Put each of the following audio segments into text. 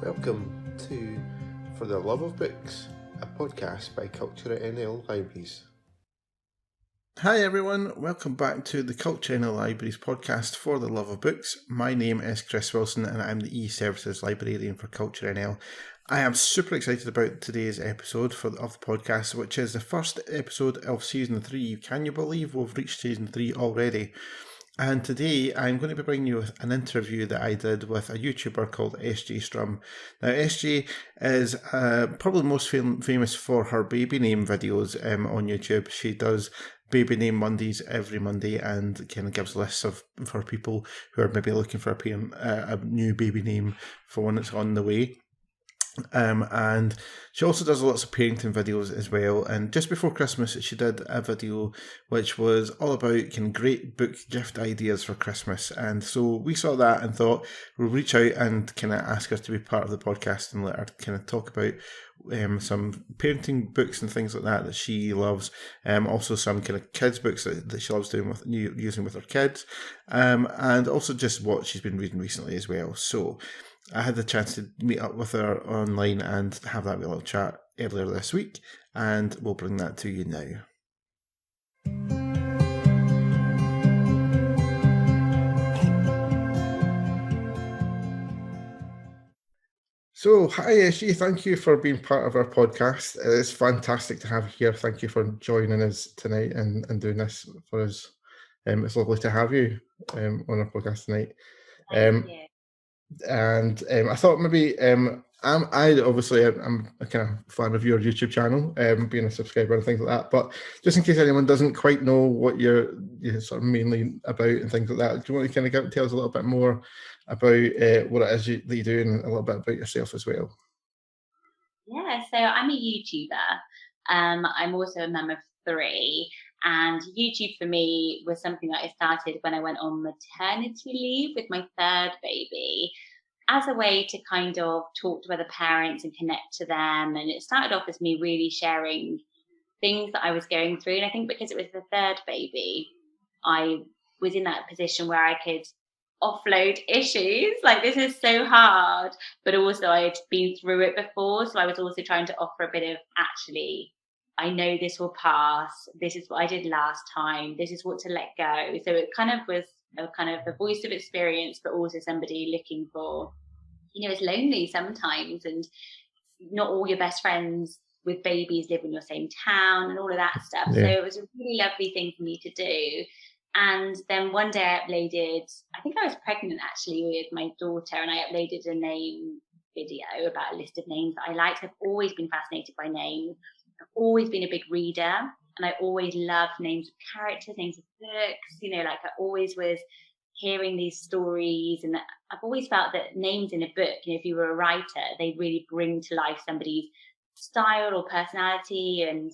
Welcome to For the Love of Books, a podcast by CultureNL Libraries. Hi everyone, welcome back to the CultureNL Libraries podcast For the Love of Books. My name is Chris Wilson and I'm the E-Services Librarian for CultureNL. I am super excited about today's episode of the podcast, which is the first episode of Season 3. Can you believe we've reached Season 3 already? And today I'm going to be bringing you an interview that I did with a YouTuber called SJ Strum. Now SJ is probably most famous for her baby name videos on YouTube. She does Baby Name Mondays every Monday and kind of gives lists for people who are maybe looking for a new baby name for when it's on the way. And she also does lots of parenting videos as well. And just before Christmas, she did a video which was all about kind of great book gift ideas for Christmas. And so we saw that and thought we'll reach out and kind of ask her to be part of the podcast and let her kind of talk about some parenting books and things like that she loves. Also some kind of kids books that she loves doing using with her kids. And also just what she's been reading recently as well. So I had the chance to meet up with her online and have that little chat earlier this week, and we'll bring that to you now. So, hi Eshy, thank you for being part of our podcast. It's fantastic to have you here. Thank you for joining us tonight and doing this for us. It's lovely to have you on our podcast tonight. Thank you. And I thought maybe I'm a kind of fan of your YouTube channel, being a subscriber and things like that. But just in case anyone doesn't quite know what you're sort of mainly about and things like that, do you want to kind of tell us a little bit more about what it is that you do and a little bit about yourself as well? Yeah, so I'm a YouTuber. I'm also a mum of 3. And YouTube for me was something that I started when I went on maternity leave with my 3rd baby as a way to kind of talk to other parents and connect to them. And it started off as me really sharing things that I was going through. And I think because it was the 3rd baby, I was in that position where I could offload issues. Like, this is so hard, but also I'd been through it before. So I was also trying to offer a bit of, actually, I know this will pass. This is what I did last time. This is what to let go. So it kind of was a voice of experience, but also somebody looking for, it's lonely sometimes, and not all your best friends with babies live in your same town and all of that stuff. Yeah. So it was a really lovely thing for me to do. And then one day I uploaded, I think I was pregnant actually with my daughter, and I uploaded a name video about a list of names that I liked. I've always been fascinated by names. I've always been a big reader, and I always loved names of characters, names of books, like I always was hearing these stories. And I've always felt that names in a book, if you were a writer, they really bring to life somebody's style or personality. And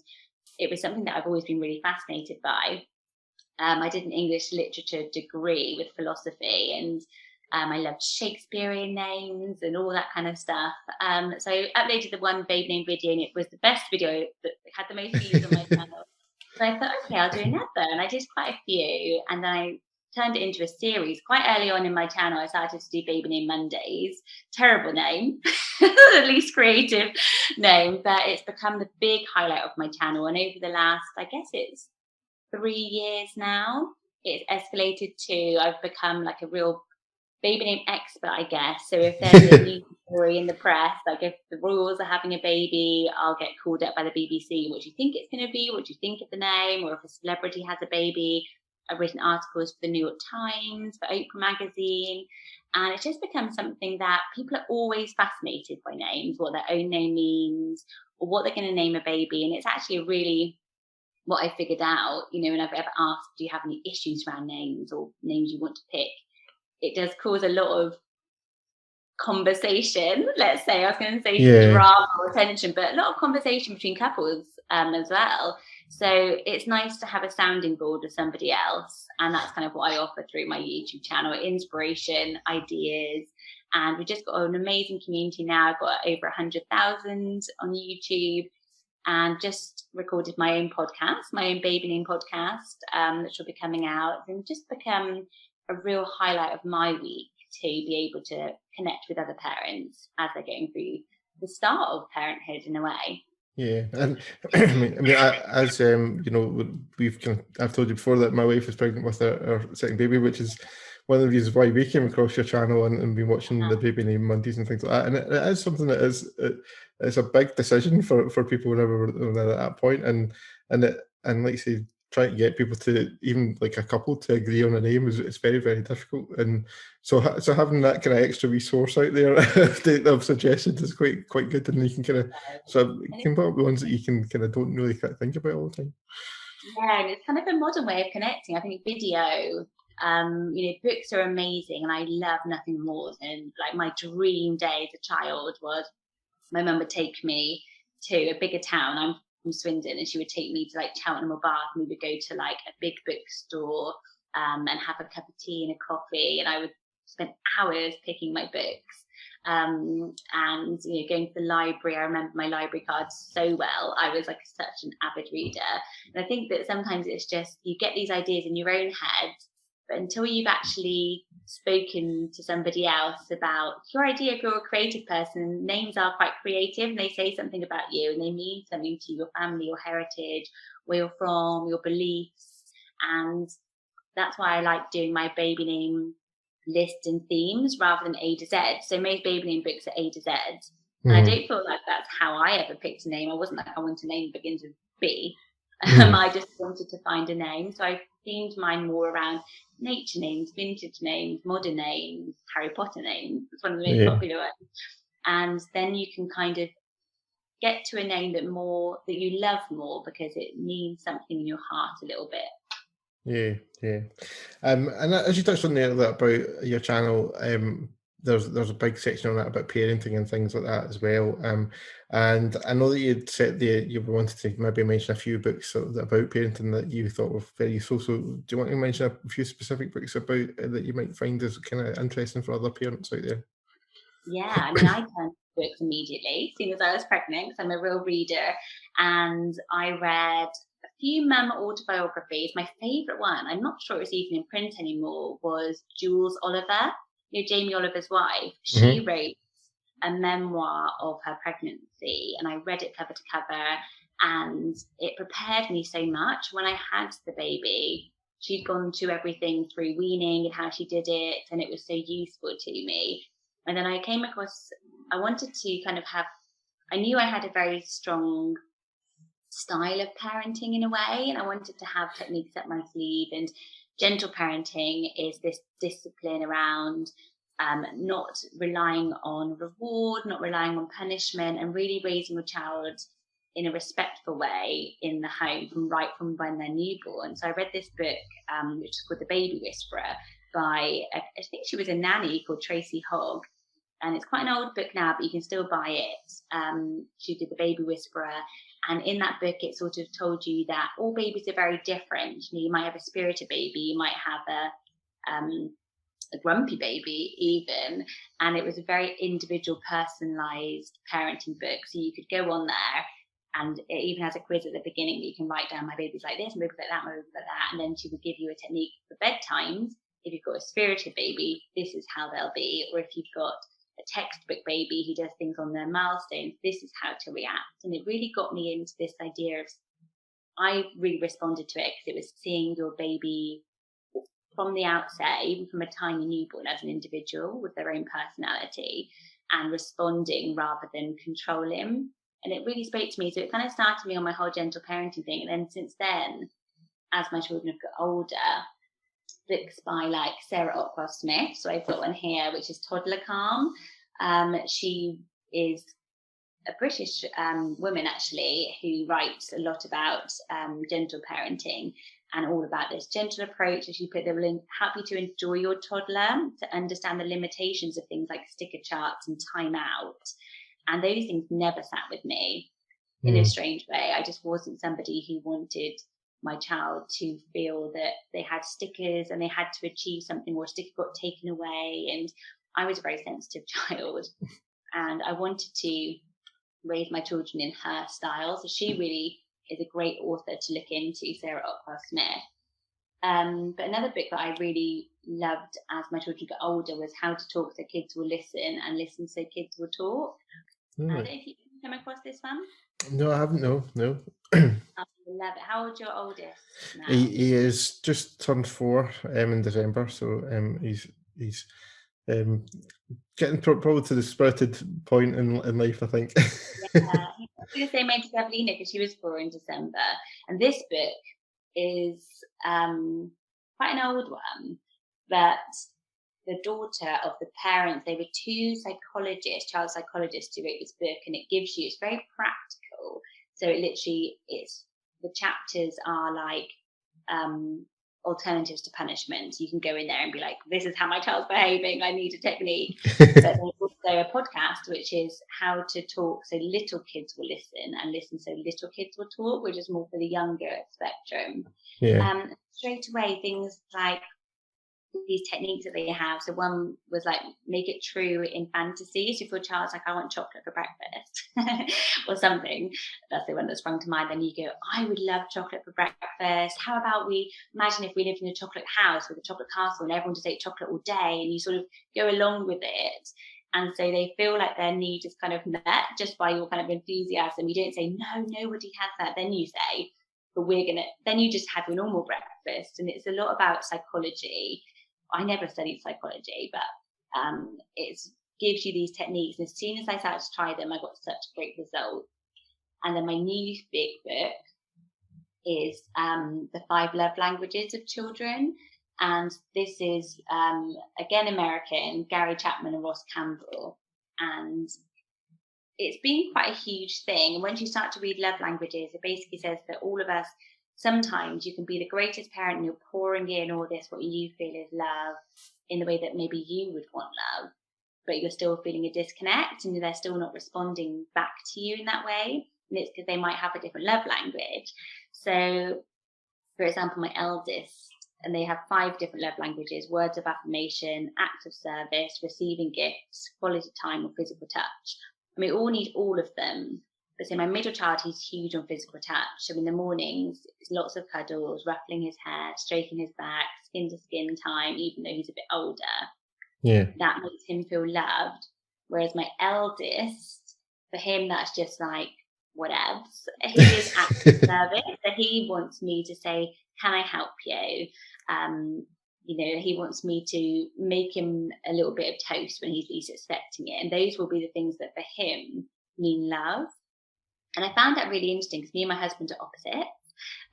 it was something that I've always been really fascinated by. I did an English literature degree with philosophy, and I loved Shakespearean names and all that kind of stuff. So I uploaded the one baby name video, and it was the best video that had the most views on my channel. So I thought, okay, I'll do another. And I did quite a few. And then I turned it into a series. Quite early on in my channel, I started to do Baby Name Mondays. Terrible name, the least creative name, but it's become the big highlight of my channel. And over the last, I guess it's 3 years now, it's escalated to, I've become like a real baby name expert, I guess. So if there's a new story in the press, like if the royals are having a baby, I'll get called up by the BBC. What do you think it's going to be? What do you think of the name? Or if a celebrity has a baby, I've written articles for the New York Times, for Oprah magazine. And it's just become something that people are always fascinated by names, what their own name means, or what they're going to name a baby. And it's actually really what I figured out, when I've ever asked, do you have any issues around names or names you want to pick? It does cause a lot of conversation, let's say. I was going to say drama or tension, but a lot of conversation between couples as well. So it's nice to have a sounding board with somebody else. And that's kind of what I offer through my YouTube channel: inspiration, ideas. And we've just got an amazing community now. I've got over 100,000 on YouTube, and just recorded my own podcast, my own baby name podcast, which will be coming out, and just become a real highlight of my week to be able to connect with other parents as they're going through the start of parenthood in a way. Yeah, and as I've told you before that my wife is pregnant with our second baby, which is one of the reasons why we came across your channel and been watching the baby name Mondays and things like that. And it is something that it's a big decision for people whenever they're at that point, and like you say, trying to get people to, even like a couple, to agree on a name is very, very difficult. And so having that kind of extra resource out there of suggestions is quite good, and you can kind of come up with ones that you can kind of don't really think about all the time. Yeah, and it's kind of a modern way of connecting. I think video, books are amazing, and I love nothing more than, like, my dream day as a child was my mum would take me to a bigger town. I'm from Swindon, and she would take me to like Cheltenham or Bath, and we would go to like a big bookstore and have a cup of tea and a coffee, and I would spend hours picking my books. And going to the library, I remember my library cards so well. I was like such an avid reader, and I think that sometimes it's just you get these ideas in your own head, but until you've actually spoken to somebody else about your idea, if you're a creative person, names are quite creative and they say something about you and they mean something to your family, your heritage, where you're from, your beliefs. And that's why I like doing my baby name list and themes rather than A to Z. So most baby name books are A to Z. And I don't feel like that's how I ever picked a name. I wasn't like, I want a name that begins with B. I just wanted to find a name. So I themed mine more around nature names, vintage names, modern names, Harry Potter names. It's one of the most popular ones. And then you can kind of get to a name that you love more because it means something in your heart a little bit. Yeah. And as you touched on there about your channel, there's a big section on that about parenting and things like that as well. And I know that you'd said you wanted to maybe mention a few books about parenting that you thought were very useful. So do you want to mention a few specific books about that you might find as kind of interesting for other parents out there? Yeah, I mean, I turned to books immediately, as soon as I was pregnant, because I'm a real reader. And I read a few mum autobiographies. My favourite one, I'm not sure it's even in print anymore, was Jules Oliver, Jamie Oliver's wife. She wrote a memoir of her pregnancy, and I read it cover to cover, and it prepared me so much. When I had the baby, she'd gone to everything through weaning and how she did it, and it was so useful to me. And then I came across, I wanted to kind of I knew I had a very strong style of parenting in a way, and I wanted to have techniques up my sleeve. And gentle parenting is this discipline around not relying on reward, not relying on punishment, and really raising your child in a respectful way in the home from when they're newborn. So I read this book, which is called The Baby Whisperer, by, I think she was a nanny called Tracy Hogg. And it's quite an old book now, but you can still buy it. She did The Baby Whisperer. And in that book, it sort of told you that all babies are very different. You might have a spirited baby, you might have a grumpy baby even. And it was a very individual, personalized parenting book. So you could go on there, and it even has a quiz at the beginning that you can write down, my baby's like this, my baby's like that, my baby's like that. And then she would give you a technique for bedtimes. If you've got a spirited baby, this is how they'll be. Or if you've got a textbook baby who does things on their milestones, this is how to react. And it really got me into this idea of, I really responded to it because it was seeing your baby from the outset, even from a tiny newborn, as an individual with their own personality, and responding rather than controlling. And it really spoke to me. So it kind of started me on my whole gentle parenting thing. And then since then, as my children have got older, books by like Sarah Ockwell-Smith. So I've got one here, which is Toddler Calm. She is a British woman, actually, who writes a lot about gentle parenting and all about this gentle approach, as you put, that will help you to enjoy your toddler, to understand the limitations of things like sticker charts and time out. And those things never sat with me in a strange way. I just wasn't somebody who wanted my child to feel that they had stickers and they had to achieve something, or a sticker got taken away. And I was a very sensitive child, and I wanted to raise my children in her style. So she really is a great author to look into, Sarah Ockwell-Smith. But another book that I really loved as my children got older was how to talk so kids will listen and listen so kids will talk. I don't know if you come across this one. No, I haven't. No. I love it. How old's your oldest now? He is just turned 4 in December, so he's getting probably to the spirited point in life, I think. Yeah, he's the same age as Evelina because she was 4 in December. And this book is quite an old one, but the daughter of the parents, they were 2 psychologists, child psychologists who wrote this book, and it gives you, it's very practical. So the chapters are like alternatives to punishment. You can go in there and be like, this is how my child's behaving, I need a technique. But there's also a podcast which is how to talk so little kids will listen and listen so little kids will talk, which is more for the younger spectrum. Straight away, things like these techniques that they have. So one was like, make it true in fantasy. So if your child's like, I want chocolate for breakfast or something, that's the one that sprung to mind. Then you go, I would love chocolate for breakfast. How about we imagine if we lived in a chocolate house with a chocolate castle and everyone just ate chocolate all day, and you sort of go along with it. And so they feel like their need is kind of met just by your kind of enthusiasm. You don't say, no, nobody has that. Then you say, but then you just have your normal breakfast. And it's a lot about psychology. I never studied psychology, but it gives you these techniques. And as soon as I started to try them, I got such great results. And then my new big book is the 5 Love Languages of Children. And this is, again, American, Gary Chapman and Ross Campbell. And it's been quite a huge thing. And once you start to read love languages, it basically says that all of us, sometimes you can be the greatest parent and you're pouring in all this, what you feel is love, in the way that maybe you would want love, but you're still feeling a disconnect and they're still not responding back to you in that way. And it's because they might have a different love language. So, for example, my eldest, and they have 5 different love languages: words of affirmation, acts of service, receiving gifts, quality time, or physical touch. And we all need all of them. But so my middle child, he's huge on physical touch. So in the mornings, it's lots of cuddles, ruffling his hair, stroking his back, skin to skin time, even though he's a bit older. Yeah. That makes him feel loved. Whereas my eldest, for him, that's just like, whatevs. He is active service. So he wants me to say, can I help you? He wants me to make him a little bit of toast when he's least expecting it. And those will be the things that for him mean love. And I found that really interesting because me and my husband are opposites.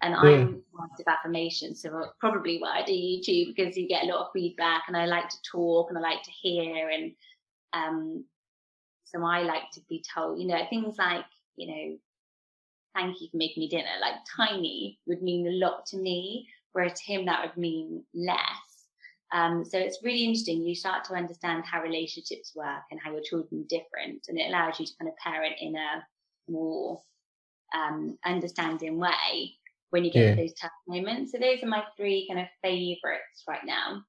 And I'm words of affirmation, so probably why I do YouTube, because you get a lot of feedback and I like to talk and I like to hear. And so I like to be told, things like, thank you for making me dinner, like tiny would mean a lot to me, whereas to him that would mean less. So it's really interesting. You start to understand how relationships work and how your children are different, and it allows you to kind of parent in a more understanding way when you get those tough moments. So those are my 3 kind of favourites right now.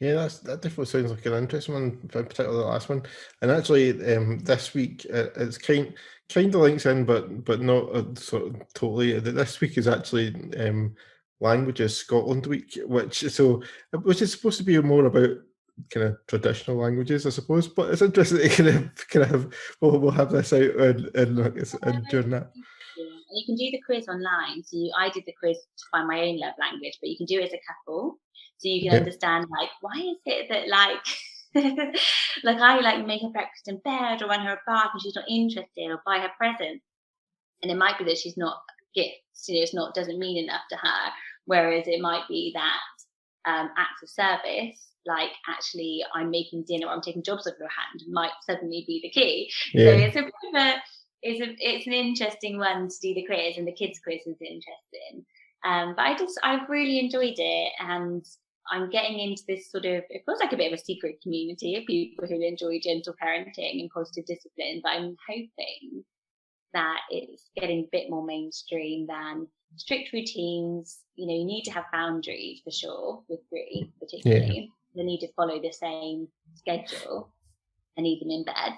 Yeah, that definitely sounds like an interesting one, particularly the last one. And actually, this week it's kind of links in, but not sort of totally. This week is actually Languages Scotland Week, which is supposed to be more about kind of traditional languages, I suppose. But it's interesting to kind of we'll have this out during that. And you can do the quiz online. So I did the quiz to find my own love language, but you can do it as a couple. So you can understand, like, why is it that, like I like make her breakfast in bed or run her a bath and she's not interested, or buy her presents. And it might be that she's not gifts, doesn't mean enough to her. Whereas it might be that acts of service, like actually I'm making dinner or I'm taking jobs off your hand, might suddenly be the key. So it's a bit of it's an interesting one to do the quiz, and the kids quiz is interesting. But I've really enjoyed it, and I'm getting into this sort of, it feels like a bit of a secret community of people who enjoy gentle parenting and positive discipline. But I'm hoping that it's getting a bit more mainstream than strict routines. You need to have boundaries for sure with 3 particularly. Yeah. They need to follow the same schedule and even in bed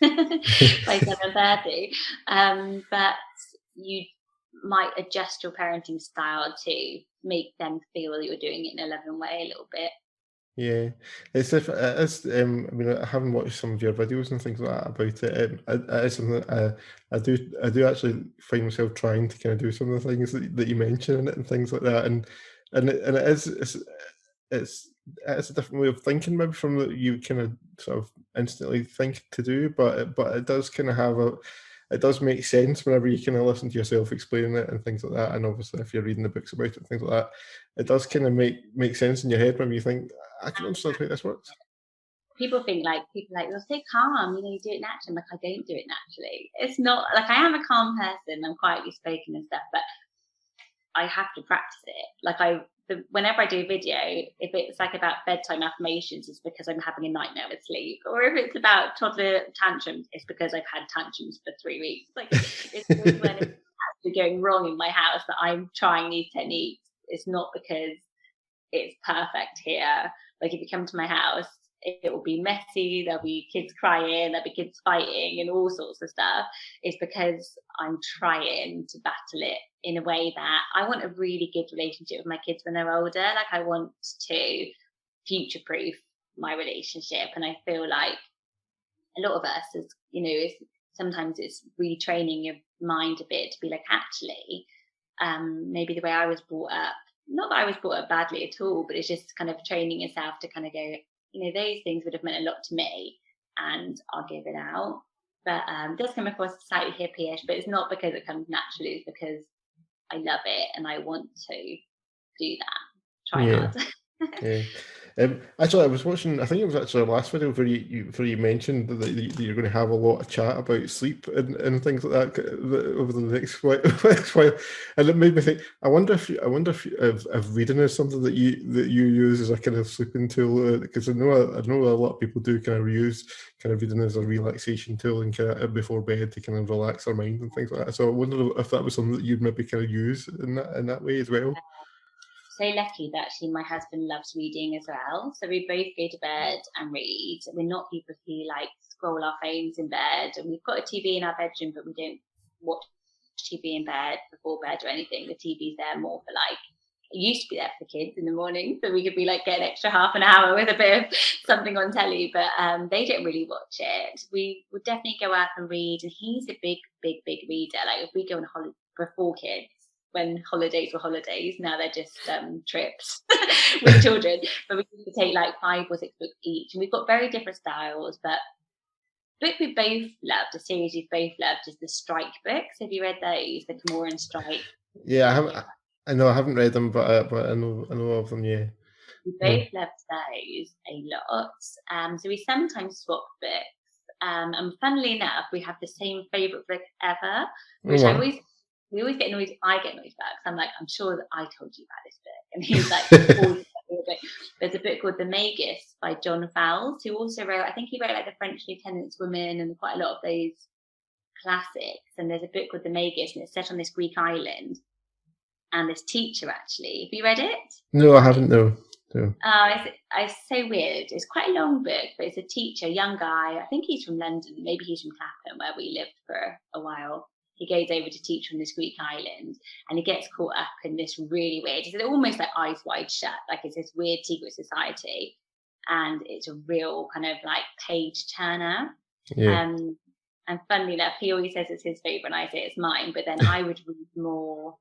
by 7:30. But you might adjust your parenting style to make them feel that you're doing it in a loving way a little bit. Yeah, I mean, I haven't watched some of your videos and things like that about it. It is something that I do actually find myself trying to kind of do some of the things that you mention in it and things like that. And it is it's a different way of thinking maybe from what you kind of sort of instantly think to do, but it does kind of have a it does make sense whenever you kind of listen to yourself explaining it and things like that. And obviously, if you're reading the books about it and things like that, it does kind of make sense in your head when you think, I can understand how this works. People think like you're so calm, you do it naturally. I'm like, I don't do it naturally. It's not like I am a calm person. I'm quietly spoken and stuff, but I have to practice it. Like whenever I do a video, if it's like about bedtime affirmations, it's because I'm having a nightmare with sleep. Or if it's about toddler tantrums, it's because I've had tantrums for 3 weeks. Like it's always when it's actually going wrong in my house that I'm trying these techniques. It's not because it's perfect here. Like if you come to my house, it will be messy, there'll be kids crying, there'll be kids fighting and all sorts of stuff. It's because I'm trying to battle it in a way that I want a really good relationship with my kids when they're older. Like I want to future proof my relationship. And I feel like a lot of us sometimes it's retraining your mind a bit to be like, actually, maybe the way I was brought up, not that I was brought up badly at all, but it's just kind of training yourself to kind of go, those things would have meant a lot to me and I'll give it out. But it does come across slightly hippie-ish, but it's not because it comes naturally, it's because I love it and I want to do that. Try Yeah. hard. Yeah. Actually, I was watching. I think it was actually the last video where you mentioned that you're going to have a lot of chat about sleep and things like that over the next next while, and it made me think. If reading is something that you use as a kind of sleeping tool, because I know a lot of people do kind of use kind of reading as a relaxation tool and kind of before bed to kind of relax their mind and things like that. So I wonder if that was something that you'd maybe kind of use in that way as well. So lucky that actually my husband loves reading as well. So we both go to bed and read. We're not people who like scroll our phones in bed. And we've got a TV in our bedroom, but we don't watch TV in bed before bed or anything. The TV's there more for like, it used to be there for the kids in the morning. So we could be like, get an extra half an hour with a bit of something on telly, but they don't really watch it. We would definitely go out and read. And he's a big, big, big reader. Like if we go on a holiday for 4 kids, when holidays were holidays, now they're just trips with children. But we used to take like 5 or 6 books each, and we've got very different styles. But book we both loved, a series we both loved, is the Strike books. Have you read those? The Camorra and Strike. Yeah, I know I haven't read them, but I know of them. Yeah. We Yeah. both loved those a lot. So we sometimes swap books. And funnily enough, we have the same favourite book ever, Oh, which wow. we always get annoyed. I get annoyed about because I'm like, I'm sure that I told you about this book, and he's like, always there's a book called The Magus by John Fowles, who also wrote, I think he wrote like The French Lieutenant's Woman and quite a lot of those classics. And there's a book called The Magus, and it's set on this Greek island. And this teacher actually, have you read it? No, I haven't. No. No. It's so weird. It's quite a long book, but it's a teacher, young guy. I think he's from London. Maybe he's from Clapham, where we lived for a while. He goes over to teach on this Greek island, and he gets caught up in this really weird. It's almost like Eyes Wide Shut. Like it's this weird secret society, and it's a real kind of like page turner. Yeah. And funnily enough, he always says it's his favorite, and I say it's mine. But then I would read more.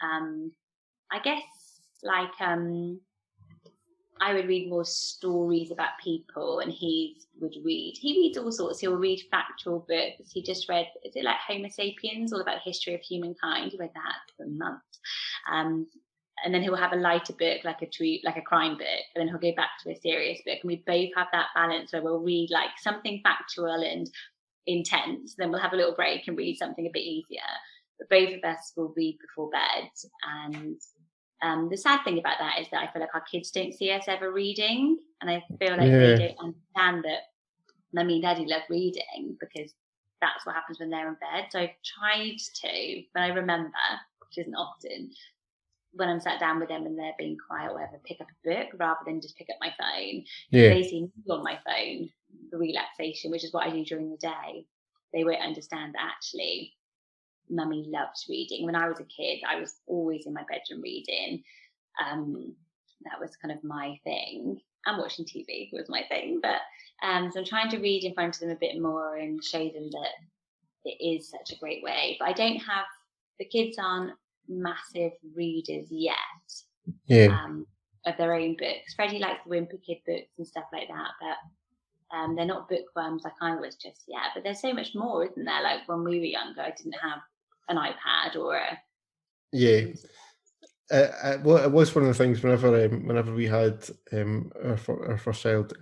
I guess like I would read more stories about people, and he reads all sorts. He'll read factual books. He just read, is it like Homo Sapiens, all about the history of humankind? He read that for months. And then he'll have a lighter book, like a crime book, and then he'll go back to a serious book. And we both have that balance where we'll read like something factual and intense, then we'll have a little break and read something a bit easier. But both of us will read before bed. And the sad thing about that is that I feel like our kids don't see us ever reading, and I feel like they don't understand that Mummy and Daddy love reading because that's what happens when they're in bed. So I've tried to, but I remember, which isn't often, when I'm sat down with them and they're being quiet or whatever, pick up a book rather than just pick up my phone. Yeah. They see me on my phone for relaxation, which is what I do during the day. They won't understand that actually Mummy loves reading. When I was a kid, I was always in my bedroom reading. That was kind of my thing. and watching TV was my thing. But so I'm trying to read in front of them a bit more and show them that it is such a great way. But I don't have, the kids aren't massive readers yet. Yeah. Of their own books. Freddie likes the Whimper Kid books and stuff like that, but they're not bookworms like I was just yet. But there's so much more, isn't there? Like when we were younger, I didn't have an iPad or a... Yeah. Well, it was one of the things whenever we had our first child,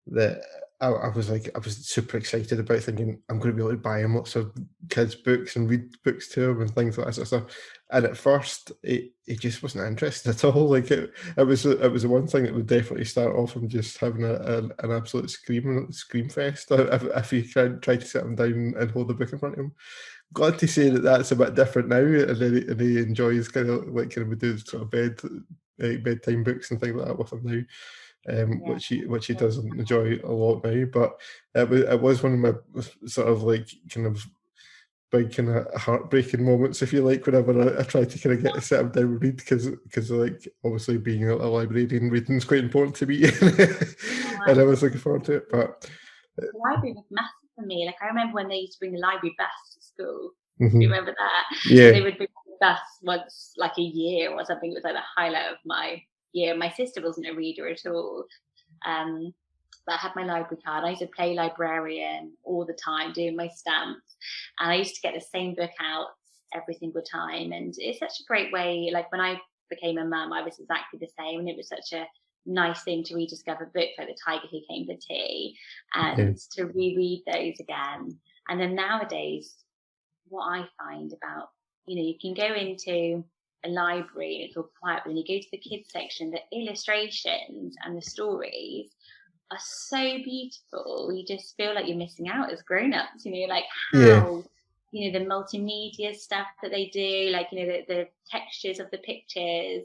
that I was super excited about, thinking I'm going to be able to buy him lots of kids' books and read books to him and things like that sort of stuff. And at first, it just wasn't interested at all. Like it was the one thing that would definitely start off from just having an absolute scream fest if you try to sit him down and hold the book in front of him. Glad to say that that's a bit different now, and he enjoys kind of we do sort of bedtime books and things like that with him now, which he does enjoy a lot now. But it was one of my sort of like kind of big kind of heartbreaking moments, if you like, whenever I tried to kind of get to sit him down and read, because like obviously being a librarian, reading is quite important to me, and I was looking forward to it. But the library was massive for me. Like I remember when they used to bring the library bus to school. Mm-hmm. Do you remember that? Yeah. They would bring the bus once like a year or something. It was like the highlight of my year. My sister wasn't a reader at all. But I had my library card. I used to play librarian all the time, doing my stamps. And I used to get the same book out every single time. And it's such a great way. Like when I became a mum, I was exactly the same. And it was such a nice thing to rediscover books like The Tiger Who Came for Tea and to reread those again. And then nowadays, what I find about, you can go into a library and it's all quiet, but then you go to the kids section, the illustrations and the stories are so beautiful. You just feel like you're missing out as grown-ups, like how the multimedia stuff that they do, like the textures of the pictures.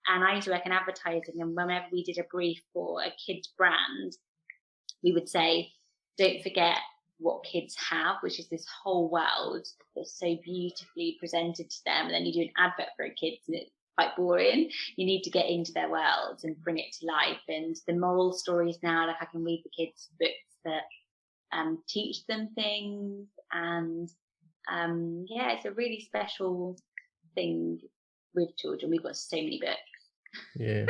And I used to work in advertising, and whenever we did a brief for a kids brand, we would say, don't forget what kids have, which is this whole world that's so beautifully presented to them. And then you do an advert for a kids and it's quite boring. You need to get into their worlds and bring it to life. And the moral stories now, like I can read the kids books that teach them things. And it's a really special thing with children. We've got so many books. Yeah,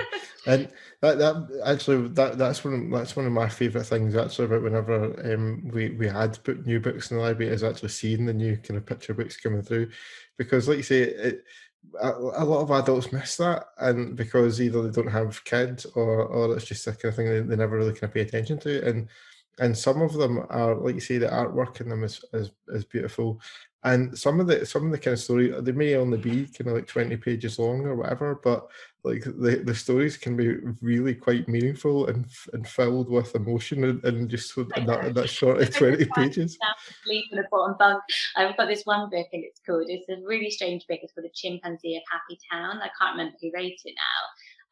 and that's one of my favourite things actually about whenever we had put new books in the library, is actually seeing the new kind of picture books coming through, because like you say, a lot of adults miss that, and because either they don't have kids or it's just a kind of thing they never really kind of pay attention to, and some of them are, like you say, the artwork in them is beautiful. And some of the kind of story, they may only be kind of like 20 pages long or whatever, but like the stories can be really quite meaningful and filled with emotion and just in that short of 20 pages. Sleep in a bottom bunk. I've got this one book and it's a really strange book. It's called The Chimpanzee of Happy Town. I can't remember who wrote it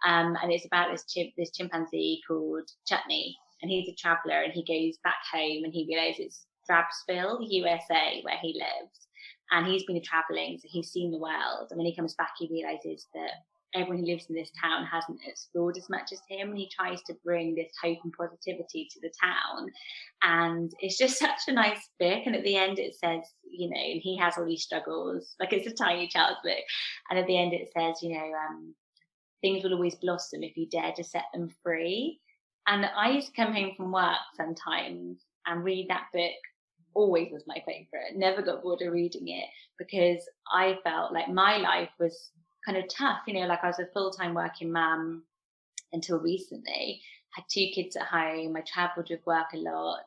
now. And it's about this chimpanzee called Chutney, and he's a traveller, and he goes back home and he realizes Drabsville, USA, where he lives. And he's been traveling, so he's seen the world. And when he comes back, he realizes that everyone who lives in this town hasn't explored as much as him. And he tries to bring this hope and positivity to the town. And it's just such a nice book. And at the end, it says, he has all these struggles. Like it's a tiny child's book. And at the end, it says, things will always blossom if you dare to set them free. And I used to come home from work sometimes and read that book. Always was my favorite. Never got bored of reading it, because I felt like my life was kind of tough. Like I was a full-time working mum until recently, had 2 kids at home. I traveled with work a lot,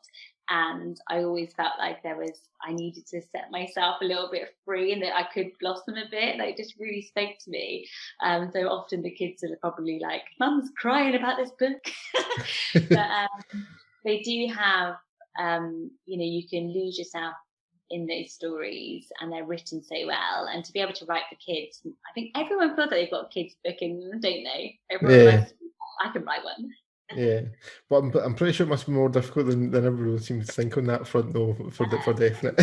and I always felt like I needed to set myself a little bit free and that I could blossom a bit. Like, it just really spoke to me. So often the kids are probably like, Mum's crying about this book. But they do have, you can lose yourself in those stories, and they're written so well. And to be able to write for kids, I think everyone feels like they've got a kids book in them, don't they? Everyone writes, I can write one. Yeah, but I'm pretty sure it must be more difficult than everyone seems to think on that front, though, for definite.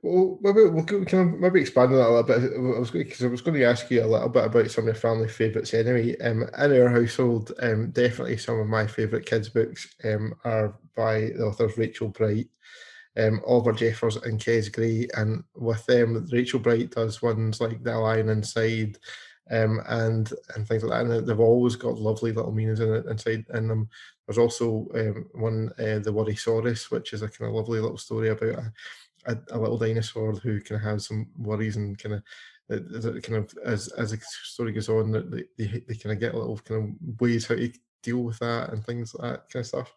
Well, maybe can I maybe expand on that a little bit? I was going to ask you a little bit about some of your family favourites anyway. In our household, definitely some of my favourite kids' books are by the authors Rachel Bright, Oliver Jeffers and Kes Gray, and with them, Rachel Bright does ones like The Lion Inside, and things like that, and they've always got lovely little meanings inside in them. There's also one, The Worrysaurus, which is a kind of lovely little story about a little dinosaur who kind of has some worries, and kind of as the story goes on, they kind of get little kind of ways how to deal with that and things like that kind of stuff.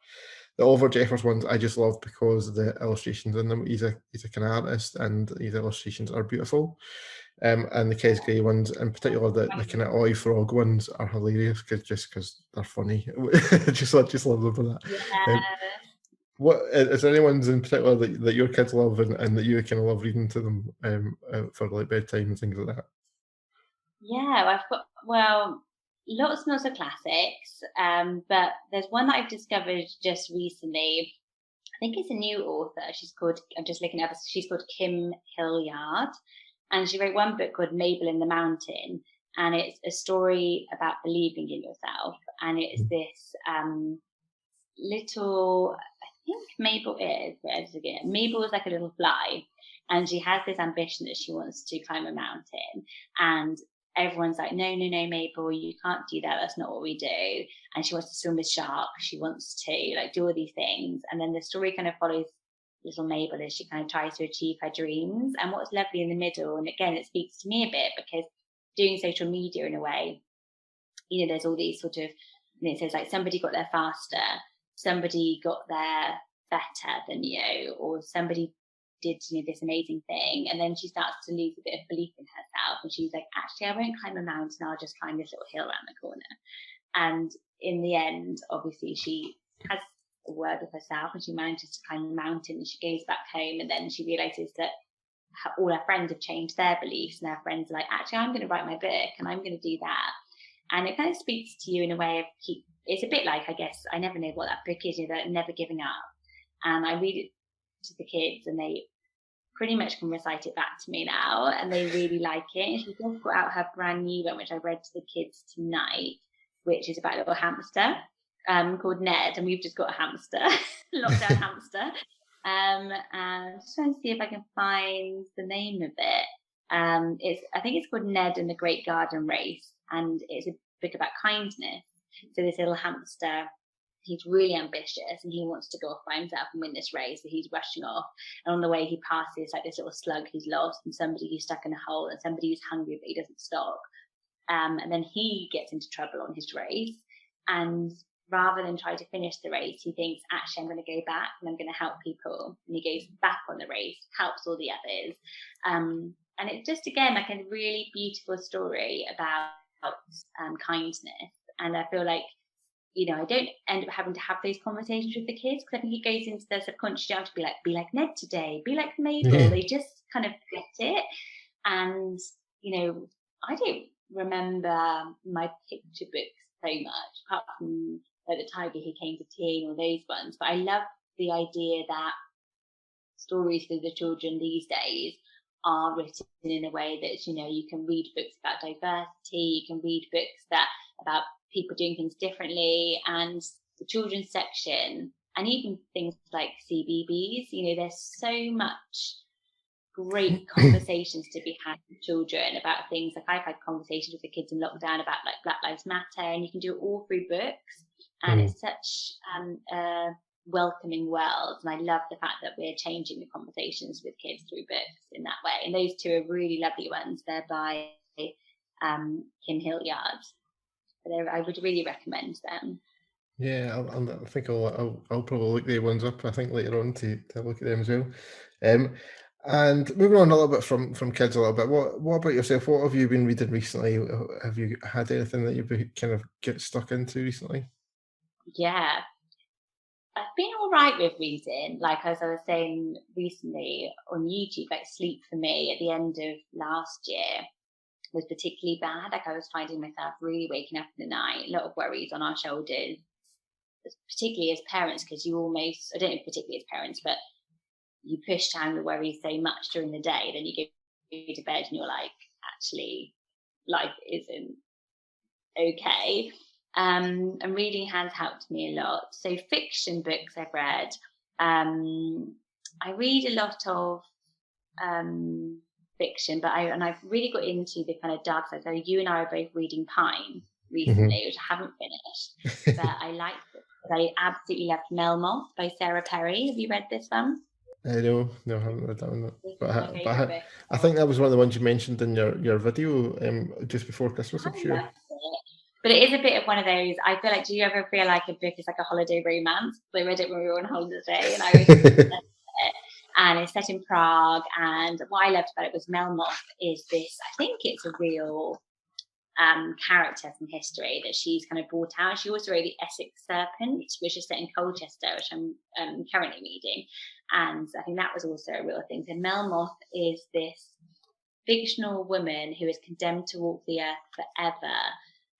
The Oliver Jeffers ones I just love because the illustrations in them. He's a kind of artist, and his illustrations are beautiful. And the Kes Gray ones, in particular, the kind of Oi Frog ones, are hilarious because they're funny. just love them for that. Yeah. What is there any ones in particular that your kids love, and that you kind of love reading to them for like bedtime and things like that? Yeah, I've got, lots and lots of classics, but there's one that I've discovered just recently. I think it's a new author. I'm just looking up, she's called Kim Hilliard, and she wrote one book called Mabel in the Mountain, and it's a story about believing in yourself. And it's this little, I think Mabel is like a little fly, and she has this ambition that she wants to climb a mountain, and everyone's like, no, Mabel, you can't do that. That's not what we do. And she wants to swim with sharks. She wants to like do all these things. And then the story kind of follows little Mabel as she kind of tries to achieve her dreams. And what's lovely in the middle, and again, it speaks to me a bit because doing social media in a way, there's all these sort of, it says like somebody got there faster, somebody got there better than you, or somebody did this amazing thing, and then she starts to lose a bit of belief in herself, and she's like, actually, I won't climb a mountain, I'll just climb this little hill around the corner. And in the end, obviously, she has a word with herself, and she manages to climb the mountain, and she goes back home, and then she realizes that all her friends have changed their beliefs, and her friends are like, actually, I'm going to write my book, and I'm going to do that. And it kind of speaks to you in a way of it's a bit like, I guess, I never know what that book is, that Never Giving Up. And I read it to the kids, and they pretty much can recite it back to me now, and they really like it. And she's just got out her brand new one, which I read to the kids tonight, which is about a little hamster called Ned, and we've just got a hamster, lockdown hamster. And just trying to see if I can find the name of it. I think it's called Ned and the Great Garden Race, and it's a book about kindness. So this little hamster, he's really ambitious, and he wants to go off by himself and win this race. So he's rushing off, and on the way he passes like this little slug who's lost, and somebody who's stuck in a hole, and somebody who's hungry but he doesn't stop. And then he gets into trouble on his race, and rather than try to finish the race, he thinks, actually, I'm going to go back and I'm going to help people. And he goes back on the race, helps all the others. And it's just, again, like a really beautiful story about kindness. And I feel like, I don't end up having to have those conversations with the kids, because I think it goes into their subconscious to be like Ned today, be like Mabel. Yeah. They just kind of get it. And, I don't remember my picture books so much, apart from like The Tiger Who Came to Tea and all those ones. But I love the idea that stories for the children these days are written in a way that, you can read books about diversity, you can read books about people doing things differently, and the children's section, and even things like CBBS, there's so much great conversations to be had with children about things. Like I've had conversations with the kids in lockdown about like Black Lives Matter, and you can do it all through books, and it's such a welcoming world. And I love the fact that we're changing the conversations with kids through books in that way. And those two are really lovely ones. They're by Kim Hilliard. I would really recommend them. Yeah, I think I'll probably look the ones up, I think, later on to look at them as well. And moving on a little bit from kids a little bit, what about yourself? What have you been reading recently? Have you had anything that you've kind of get stuck into recently? Yeah, I've been all right with reading. Like, as I was saying recently on YouTube, like Sleep for Me at the end of last year, was particularly bad. Like I was finding myself really waking up in the night, a lot of worries on our shoulders, particularly as parents, because you almost, I don't know particularly as parents, but you push down the worries so much during the day, then you go to bed and you're like, actually, life isn't okay. And reading has helped me a lot. So fiction books I've read. I read a lot of fiction, but I've really got into the kind of dark side. So you and I are both reading Pine recently, which I haven't finished, but I liked it. I absolutely loved Melmoth by Sarah Perry. Have you read this one? No, I haven't read that one. This But is my favourite book. I think that was one of the ones you mentioned in your video just before Christmas, I'm I sure. loved it. But it is a bit of one of those, I feel like, do you ever feel like a book is like a holiday romance? So I read it when we were on holiday, and I was and it's set in Prague. And what I loved about it was Melmoth is this, I think it's a real character from history that she's kind of brought out. She also wrote The Essex Serpent, which is set in Colchester, which I'm currently reading. And I think that was also a real thing. So Melmoth is this fictional woman who is condemned to walk the earth forever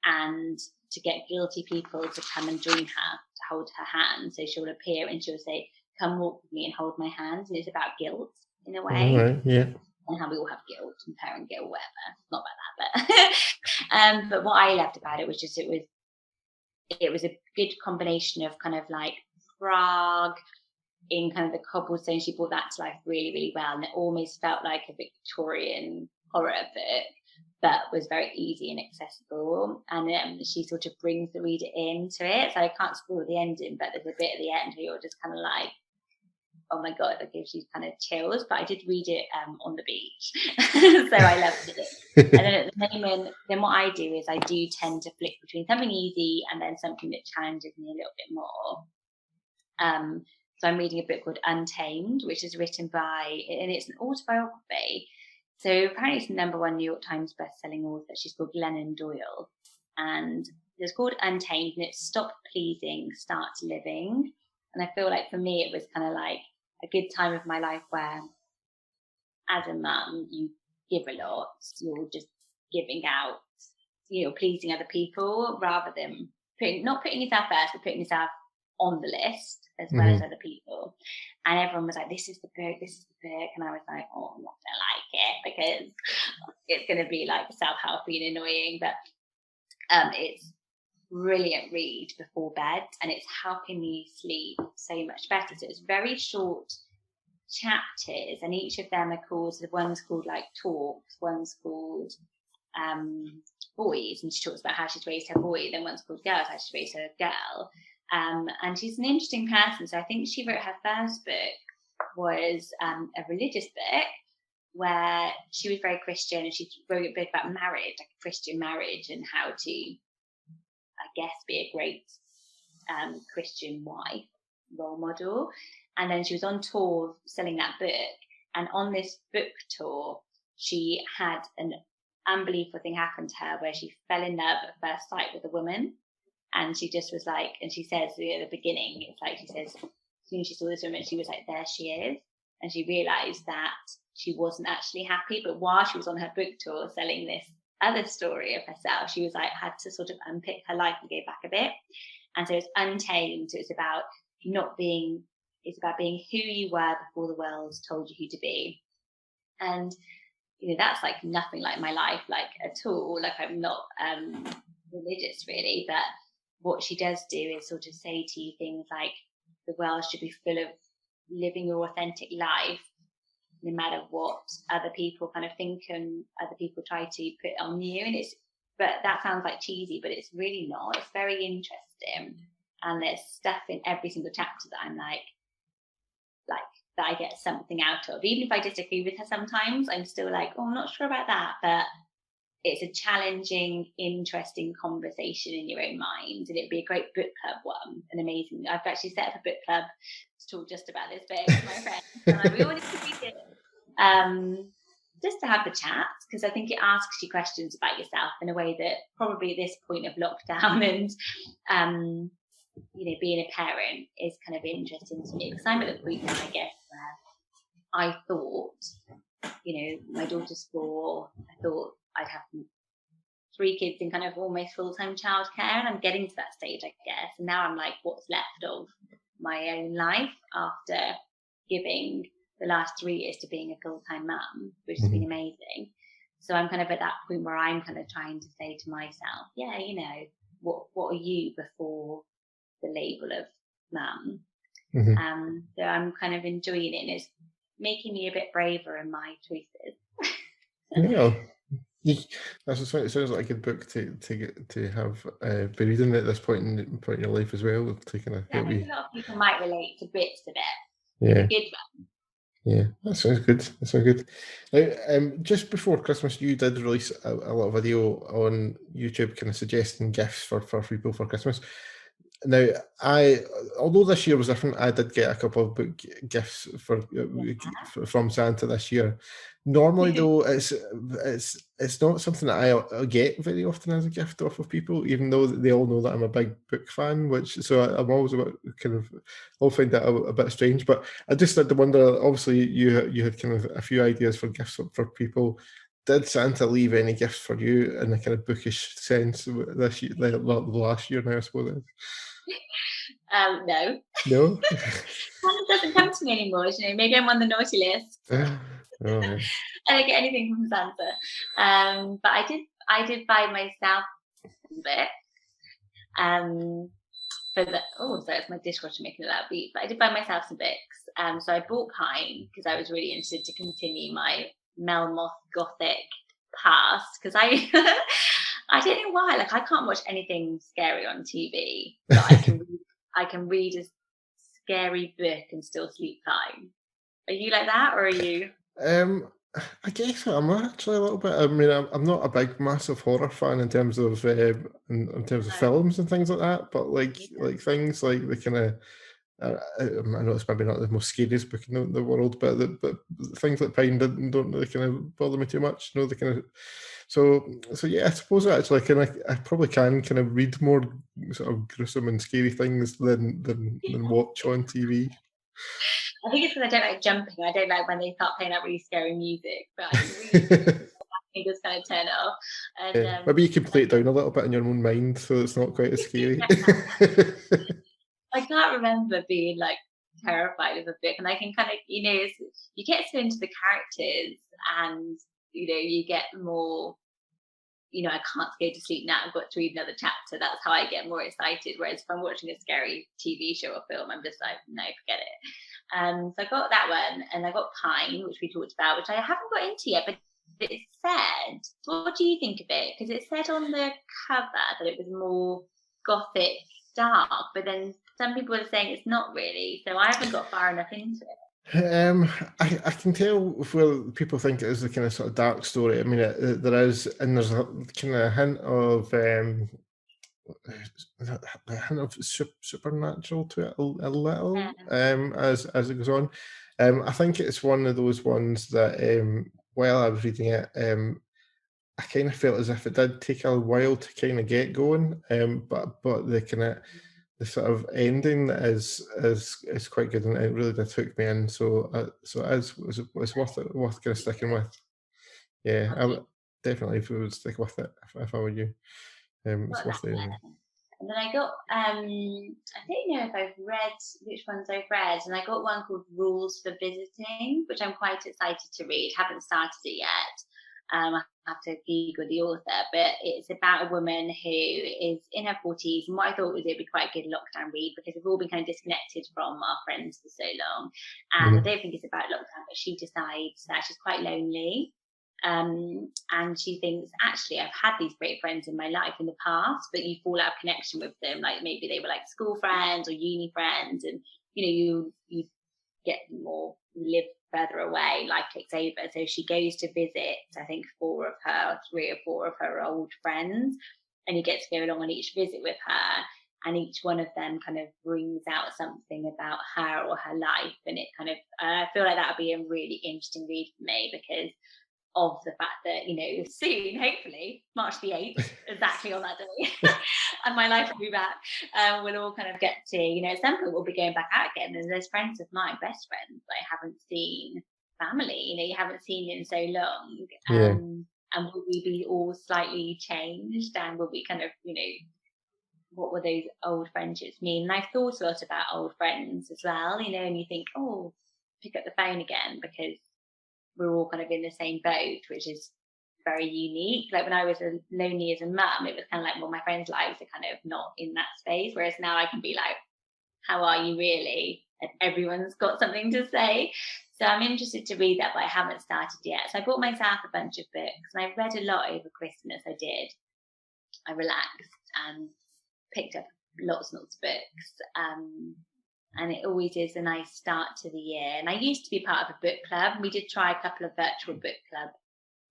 and to get guilty people to come and join her, to hold her hand. So she'll appear and she'll say, come walk with me and hold my hand. And it's about guilt in a way. Right, yeah. And how we all have guilt and parent guilt, whatever. Not about that, but what I loved about it was just it was a good combination of kind of like Prague in kind of the cobblestone. She brought that to life really, really well, and it almost felt like a Victorian horror book, but was very easy and accessible. And she sort of brings the reader into it. So I can't spoil the ending, but there's a bit at the end where you're just kind of like, oh my God, that gives you kind of chills. But I did read it on the beach. So I loved it. And then at the moment, then what I do is I do tend to flick between something easy and then something that challenges me a little bit more. So I'm reading a book called Untamed, which is written by, and it's an autobiography. So apparently it's the #1 New York Times bestselling author. She's called Glennon Doyle. And it's called Untamed, and it's Stop Pleasing, Start Living. And I feel like for me, it was kind of like a good time of my life where as a mum, you give a lot. You're just giving out, pleasing other people rather than not putting yourself first, but putting yourself on the list as well as other people. And everyone was like, this is the book. And I was like, oh, I'm not going to like it because it's going to be like self-helpy and annoying. But it's brilliant read before bed, and it's helping me sleep so much better. So it's very short chapters, and each of them are called, so one's called like talks, one's called boys, and she talks about how she's raised her boy, then one's called girls, how she's raised her girl. And she's an interesting person. So I think she wrote her first book was a religious book where she was very Christian, and she wrote a book about marriage, like a Christian marriage, and how to, I guess, be a great Christian wife, role model. And then she was on tour selling that book. And on this book tour, she had an unbelievable thing happen to her where she fell in love at first sight with a woman. And she just was like, and she says at the beginning, it's like, she says, as soon as she saw this woman, she was like, there she is. And she realized that she wasn't actually happy. But while she was on her book tour selling this other story of herself, she was like, had to sort of unpick her life and go back a bit. And so it's Untamed. So it's about being who you were before the world told you who to be. And, that's like nothing like my life, like at all. Like I'm not religious really, but what she does do is sort of say to you things like the world should be full of living your authentic life, no matter what other people kind of think and other people try to put on you. And but that sounds like cheesy, but it's really not. It's very interesting. And there's stuff in every single chapter that I'm like that I get something out of. Even if I disagree with her sometimes, I'm still like, oh, I'm not sure about that. But it's a challenging, interesting conversation in your own mind. And it'd be a great book club one, an amazing. I've actually set up a book club to talk just about this book with my friends. And we wanted to read it just to have the chat, because I think it asks you questions about yourself in a way that probably at this point of lockdown and being a parent is kind of interesting to me, because I'm at the point now, I guess, where I thought, my daughter's 4, I thought I'd have 3 kids in kind of almost full-time childcare, and I'm getting to that stage, I guess. And now I'm like, what's left of my own life after giving the last 3 years to being a full-time mum, which has been amazing. So I'm kind of at that point where I'm kind of trying to say to myself, yeah, you know, what are you before the label of mum? So I'm kind of enjoying it, and it's making me a bit braver in my choices. Yeah. It sounds like a good book to have be reading at this point in your life as well. To kind of I think a lot of people might relate to bits of it. Yeah, a good one. Yeah, that sounds good. Now, just before Christmas, you did release a little video on YouTube, kind of suggesting gifts for people for Christmas. Now, although this year was different, I did get a couple of book gifts from Santa this year. Normally, though, it's not something that I get very often as a gift off of people, even though they all know that I'm a big book fan. I'm always I'll find that a bit strange. But I just had to wonder. Obviously, you had kind of a few ideas for gifts for people. Did Santa leave any gifts for you in a kind of bookish sense this year, the last year now, I suppose? No. No? Santa doesn't come to me anymore. You know, maybe I'm on the naughty list. Oh, I don't get anything from Santa. But I did buy myself some books. Sorry, it's my dishwasher making a loud beep. But I did buy myself some books. So I bought Pine because I was really interested to continue my Melmoth Gothic past, because I I don't know why. Like, I can't watch anything scary on TV, but I can read a scary book and still sleep fine. Are you like that, or are you? I guess I'm actually a little bit. I mean, I'm not a big, massive horror fan in terms of in terms of films and things like that. But like things like the kind of. I know it's maybe not the most scariest book in the world, but things like Pine don't really kind of bother me too much. You know, the kind of so yeah. I suppose actually I probably can kind of read more sort of gruesome and scary things than watch on TV. I think it's because I don't like jumping. I don't like when they start playing that really scary music, but I can just kind of turn it off. And maybe you can play it down a little bit in your own mind, so it's not quite as scary. I can't remember being like terrified of a book, and I can kind of, you know, you get so into the characters, and you know, you get more. You know, I can't go to sleep now. I've got to read another chapter. That's how I get more excited. Whereas if I'm watching a scary TV show or film, I'm just like, no, forget it. So I got that one, and I got Pine, which we talked about, which I haven't got into yet, but it said, what do you think of it? Because it said on the cover that it was more gothic dark, but then some people are saying it's not really. So I haven't got far enough into it. I can tell where people think it is a kind of sort of dark story. I mean, there's a kind of hint of supernatural to it a little as it goes on. I think it's one of those ones that while I was reading it, I kind of felt as if it did take a while to kind of get going. But the sort of ending is quite good, and it really did hook me in. So it's worth kind of sticking with. Yeah, I would definitely stick with it if I were you. It's worth it. And then I got I don't know if I've read which ones I've read, and I got one called Rules for Visiting, which I'm quite excited to read. Haven't started it yet. I have to Google the author, but it's about a woman who is in her 40s, and what I thought was it'd be quite a good lockdown read, because we've all been kind of disconnected from our friends for so long, and I don't think it's about lockdown, but she decides that she's quite lonely, and she thinks, actually, I've had these great friends in my life in the past, but you fall out of connection with them, like maybe they were like school friends or uni friends, and you know, you get more, live further away, life takes over. So she goes to visit, I think, 3 or 4 of her old friends, and you get to go along on each visit with her, and each one of them kind of brings out something about her or her life, and it kind of, I feel like that would be a really interesting read for me, because of the fact that, you know, soon, hopefully, March the 8th, exactly on that day, and my life will be back. We'll all kind of get to, you know, at some point we'll be going back out again. And there's friends of mine, best friends, that I haven't seen, family, you know, you haven't seen in so long. And will we be all slightly changed? And will we kind of, what will those old friendships mean? And I've thought a lot about old friends as well, and you think, oh, pick up the phone again, because we're all kind of in the same boat, which is very unique. Like when I was lonely as a mum, it was kind of like, well, my friends' lives are kind of not in that space. Whereas now I can be like, how are you really? And everyone's got something to say. So I'm interested to read that, but I haven't started yet. So I bought myself a bunch of books, and I read a lot over Christmas. I relaxed and picked up lots and lots of books. And it always is a nice start to the year. And I used to be part of a book club. We did try a couple of virtual book club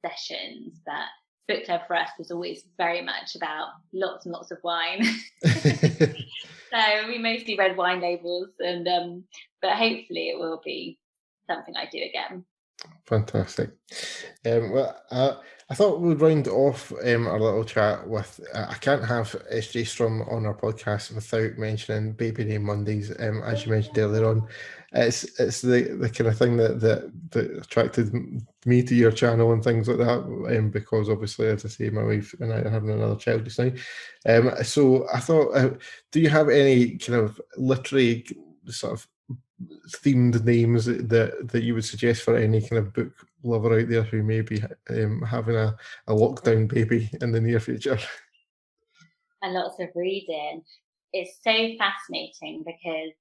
sessions, but book club for us was always very much about lots and lots of wine. So we mostly read wine labels, and but hopefully it will be something I do again. Fantastic. I thought we'd round off our little chat with, I can't have SJ Strum on our podcast without mentioning Baby Name Mondays. As you mentioned earlier on, it's the kind of thing that attracted me to your channel and things like that, because obviously, as I say, my wife and I are having another child just now. So I thought, do you have any kind of literary sort of themed names that you would suggest for any kind of book lover out there who may be having a lockdown baby in the near future? And lots of reading. It's so fascinating because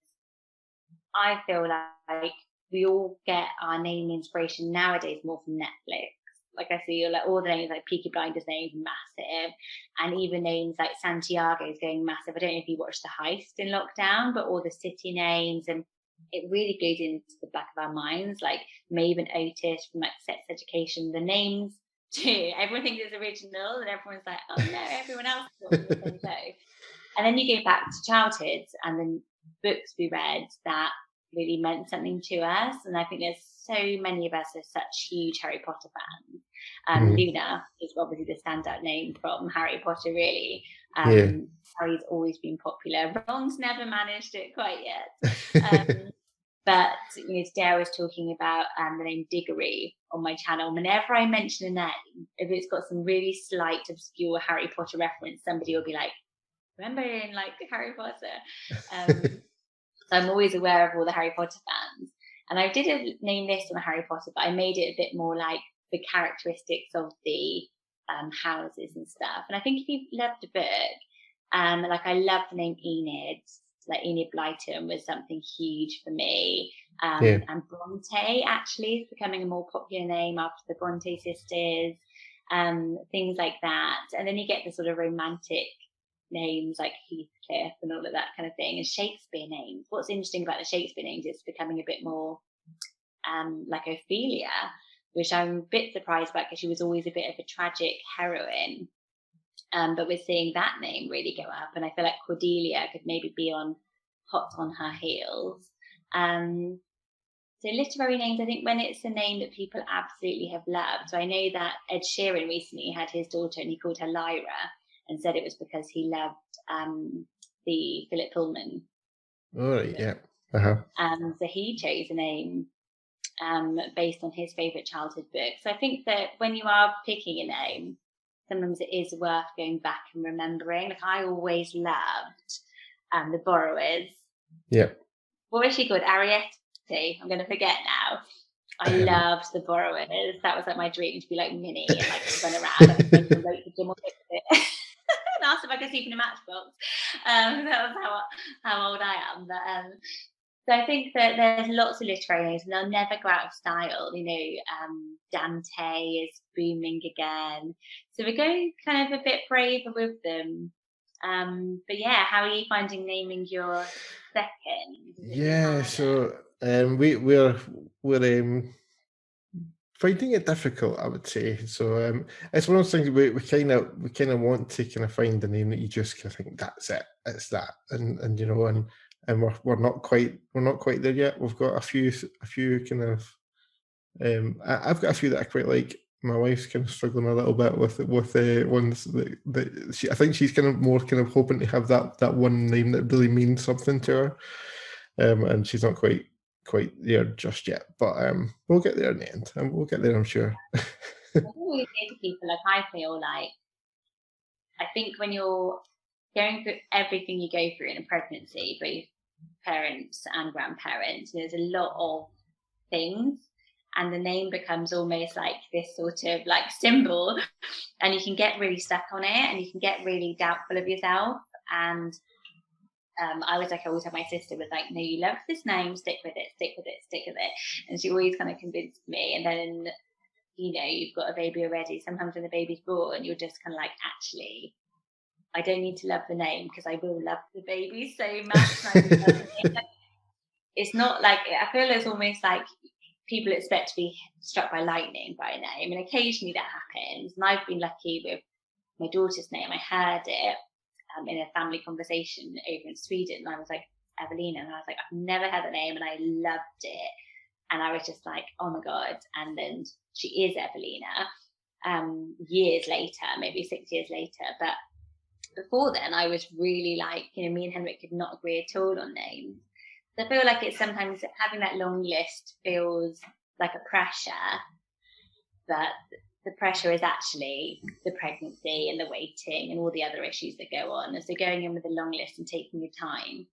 I feel like we all get our name inspiration nowadays more from Netflix. Like I see all the names, like Peaky Blinders names, massive, and even names like Santiago is going massive. I don't know if you watched The Heist in lockdown, but all the city names, and it really goes into the back of our minds. Like Maven Otis from like Sex Education, the names too. Everyone thinks it's original, and everyone's like, oh no, everyone else thought it was the same show. And then you go back to childhood, and then books we read that really meant something to us. And I think there's so many of us are such huge Harry Potter fans. Luna is obviously the standout name from Harry Potter, really. Harry's always been popular. Ron's never managed it quite yet. But today I was talking about the name Diggory on my channel. Whenever I mention a name, if it's got some really slight, obscure Harry Potter reference, somebody will be like, remember in like Harry Potter? So I'm always aware of all the Harry Potter fans. And I did a name list on Harry Potter, but I made it a bit more like the characteristics of the houses and stuff. And I think if you loved a book, like I love the name Enid, like Enid Blyton was something huge for me. And Bronte actually is becoming a more popular name after the Bronte sisters, things like that. And then you get the sort of romantic names like Heathcliff and all of that kind of thing, and Shakespeare names. What's interesting about the Shakespeare names is becoming a bit more like Ophelia, which I'm a bit surprised about because she was always a bit of a tragic heroine. But we're seeing that name really go up, and I feel like Cordelia could maybe be hot on her heels. So literary names, I think when it's a name that people absolutely have loved. So I know that Ed Sheeran recently had his daughter and he called her Lyra, and said it was because he loved the Philip Pullman. All right, yeah. So he chose a name based on his favourite childhood book. So I think that when you are picking a name, sometimes it is worth going back and remembering. Like I always loved the Borrowers. Yeah. What was she called? Ariette? I'm going to forget now. I loved the Borrowers. That was like my dream, to be like Minnie and like run around and wrote the Jim it. And asked if I could sleep in a matchbox. That was how old I am. But so I think that there's lots of literary names, and they'll never go out of style. Dante is booming again, so we're going kind of a bit braver with them. But yeah, how are you finding naming your second? Yeah, so we're finding it difficult, I would say. So it's one of those things we kind of want to kind of find a name that you just kind of think that's it, it's that, and we're not quite there yet. We've got a few kind of I've got a few that I quite like. My wife's kind of struggling a little bit with ones that I think she's kind of more kind of hoping to have that one name that really means something to her, and she's not quite there just yet, but we'll get there in the end, and we'll get there, I'm sure. I always say to people, like, I feel like, I think when you're going through everything you go through in a pregnancy, both parents and grandparents, there's a lot of things, and the name becomes almost like this sort of like symbol, and you can get really stuck on it, and you can get really doubtful of yourself. And I was like, I always had my sister was like, no, you love this name, stick with it, stick with it, stick with it. And she always kind of convinced me. And then, you know, you've got a baby already. Sometimes when the baby's born, you're just kind of like, actually, I don't need to love the name because I will love the baby so much. It's not like, I feel it's almost like people expect to be struck by lightning by a name. And occasionally that happens. And I've been lucky with my daughter's name. I heard it in a family conversation over in Sweden, and I was like, Evelina, and I was like, I've never heard the name, and I loved it, and I was just like, oh my god. And then she is Evelina years later, maybe 6 years later. But before then, I was really like, you know, me and Henrik could not agree at all on names. So I feel like it's sometimes having that long list feels like a pressure, but the pressure is actually the pregnancy and the waiting and all the other issues that go on. And so going in with a long list and taking your time,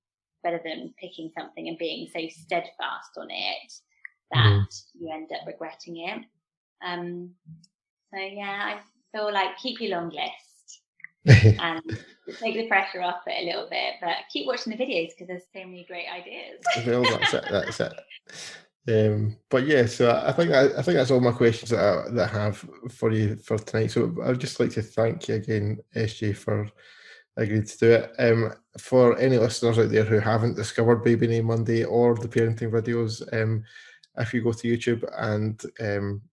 better than picking something and being so steadfast on it that you end up regretting it. So yeah, I feel like keep your long list and take the pressure off it a little bit, but keep watching the videos because there's so many great ideas. Well, that's it. But yeah, so I think that's all my questions that I have for you for tonight. So I'd just like to thank you again, SJ, for agreeing to do it. For any listeners out there who haven't discovered Baby Name Monday or the parenting videos, if you go to YouTube and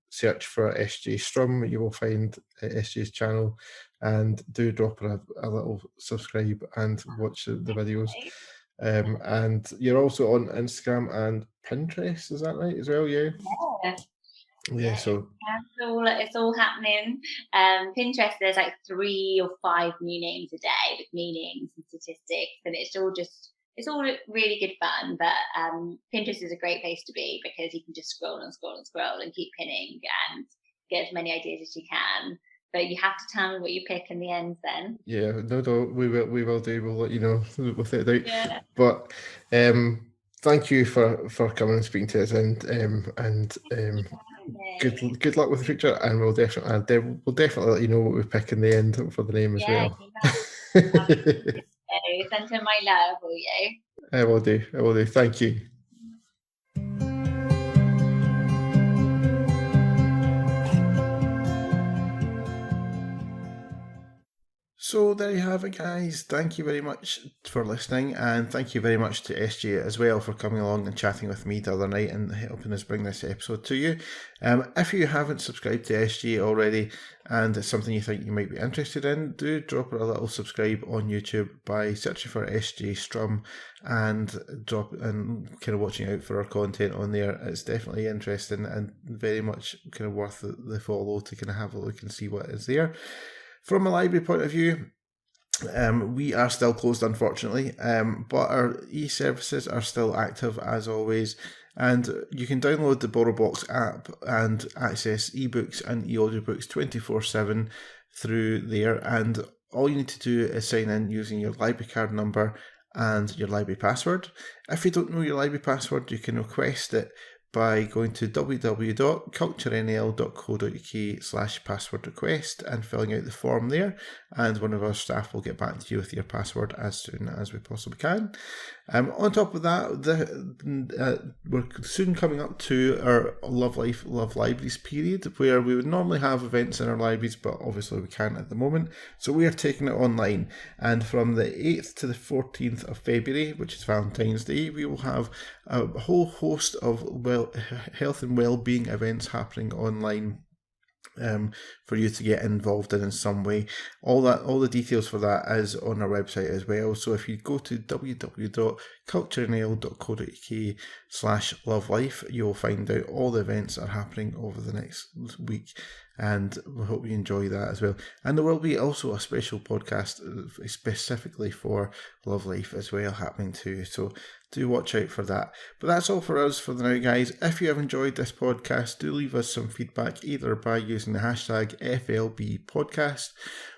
search for SJ Strum, you will find SJ's channel, and do drop her a little subscribe and watch the videos. And you're also on Instagram and Pinterest, is that right as well? Yeah, so it's all happening. Pinterest, there's like 3 or 5 new names a day with meanings and statistics, and it's all really good fun. But Pinterest is a great place to be because you can just scroll and scroll and scroll and keep pinning and get as many ideas as you can. But you have to tell me what you pick in the end then. Yeah, no, we will do. We'll let you know with it out. Yeah. But thank you for coming and speaking to us, and good luck with the future, and we'll definitely let you know what we pick in the end for the name as well. Send her my love, will you? I will do. Thank you. So there you have it, guys. Thank you very much for listening, and thank you very much to SJ as well for coming along and chatting with me the other night and helping us bring this episode to you. If you haven't subscribed to SJ already and it's something you think you might be interested in, do drop her a little subscribe on YouTube by searching for SJ Strum and kind of watching out for our content on there. It's definitely interesting and very much kind of worth the follow to kind of have a look and see what is there. From a library point of view, we are still closed, unfortunately, but our e-services are still active as always, and you can download the BorrowBox app and access ebooks and e-audiobooks 24/7 through there, and all you need to do is sign in using your library card number and your library password. If you don't know your library password, you can request it by going to www.culturenl.co.uk/password request and filling out the form there, and one of our staff will get back to you with your password as soon as we possibly can. On top of that, we're soon coming up to our Love Libraries period, where we would normally have events in our libraries, but obviously we can't at the moment. So we are taking it online, and from the 8th to the 14th of February, which is Valentine's Day, we will have a whole host of health and well-being events happening online for you to get involved in some way. All the details for that is on our website as well. So if you go to www.culturenl.co.uk/lovelife, you'll find out all the events that are happening over the next week. and we hope you enjoy that as well. And there will be also a special podcast specifically for Love Life as well happening too, so do watch out for that. But that's all for us for now, guys. If you have enjoyed this podcast, do leave us some feedback either by using the hashtag FLBpodcast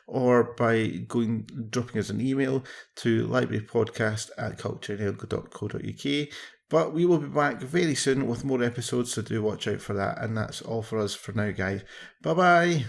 or by dropping us an email to librarypodcast@culturenl.co.uk. But we will be back very soon with more episodes, so do watch out for that. And that's all for us for now, guys. Bye-bye.